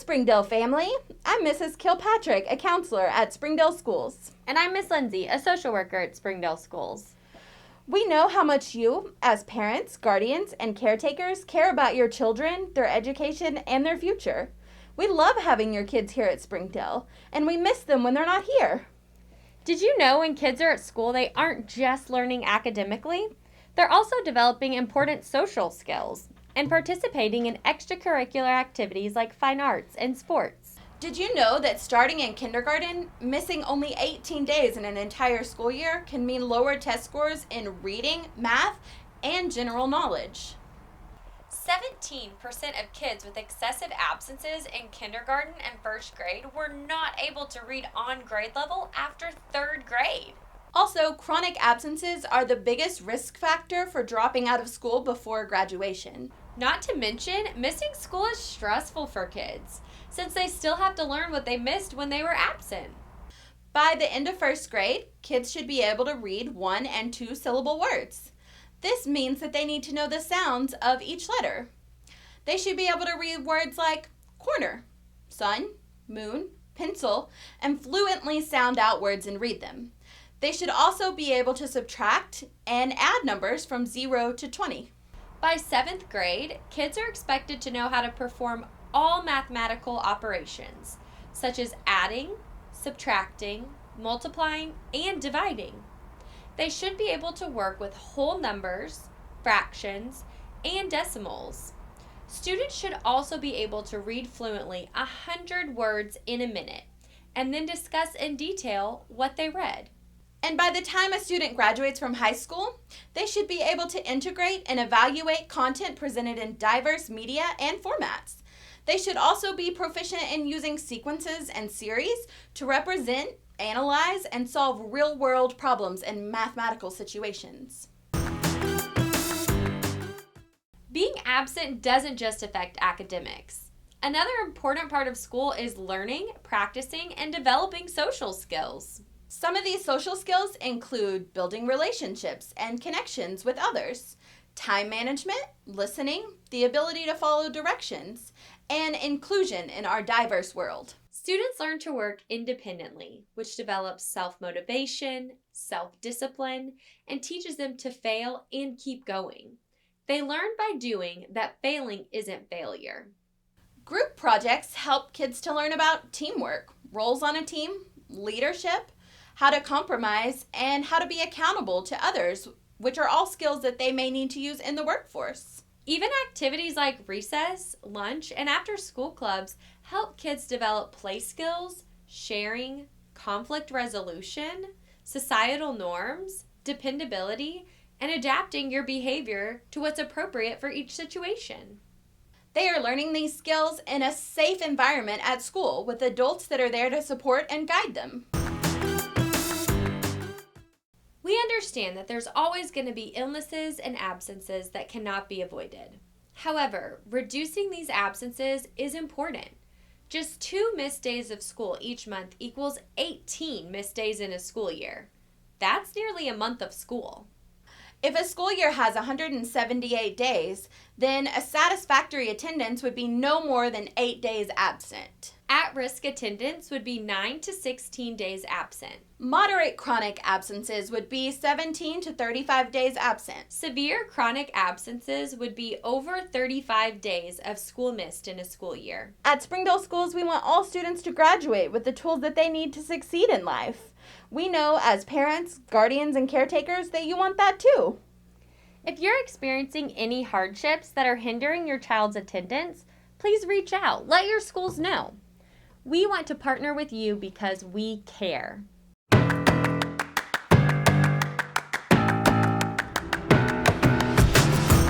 Springdale family. I'm Mrs. Kilpatrick, a counselor at Springdale Schools. And I'm Miss Lindsay, a social worker at Springdale Schools. We know how much you, as parents, guardians, and caretakers, care about your children, their education, and their future. We love having your kids here at Springdale, and we miss them when they're not here. Did you know when kids are at school, they aren't just learning academically? They're also developing important social skills and participating in extracurricular activities like fine arts and sports. Did you know that starting in kindergarten, missing only 18 days in an entire school year can mean lower test scores in reading, math, and general knowledge? 17% of kids with excessive absences in kindergarten and first grade were not able to read on grade level after third grade. Also, chronic absences are the biggest risk factor for dropping out of school before graduation. Not to mention, missing school is stressful for kids, since they still have to learn what they missed when they were absent. By the end of first grade, kids should be able to read 1- and 2-syllable words. This means that they need to know the sounds of each letter. They should be able to read words like corner, sun, moon, pencil, and fluently sound out words and read them. They should also be able to subtract and add numbers from 0 to 20. By 7th grade, kids are expected to know how to perform all mathematical operations, such as adding, subtracting, multiplying, and dividing. They should be able to work with whole numbers, fractions, and decimals. Students should also be able to read fluently 100 words in a minute, and then discuss in detail what they read. And by the time a student graduates from high school, they should be able to integrate and evaluate content presented in diverse media and formats. They should also be proficient in using sequences and series to represent, analyze, and solve real-world problems in mathematical situations. Being absent doesn't just affect academics. Another important part of school is learning, practicing, and developing social skills. Some of these social skills include building relationships and connections with others, time management, listening, the ability to follow directions, and inclusion in our diverse world. Students learn to work independently, which develops self-motivation, self-discipline, and teaches them to fail and keep going. They learn by doing that failing isn't failure. Group projects help kids to learn about teamwork, roles on a team, leadership, how to compromise, and how to be accountable to others, which are all skills that they may need to use in the workforce. Even activities like recess, lunch, and after-school clubs help kids develop play skills, sharing, conflict resolution, societal norms, dependability, and adapting your behavior to what's appropriate for each situation. They are learning these skills in a safe environment at school with adults that are there to support and guide them. We understand that there's always going to be illnesses and absences that cannot be avoided. However, reducing these absences is important. Just 2 missed days of school each month equals 18 missed days in a school year. That's nearly a month of school. If a school year has 178 days, then a satisfactory attendance would be no more than 8 days absent. At-risk attendance would be 9 to 16 days absent. Moderate chronic absences would be 17 to 35 days absent. Severe chronic absences would be over 35 days of school missed in a school year. At Springdale Schools, we want all students to graduate with the tools that they need to succeed in life. We know as parents, guardians, and caretakers that you want that too. If you're experiencing any hardships that are hindering your child's attendance, please reach out. Let your schools know. We want to partner with you because we care.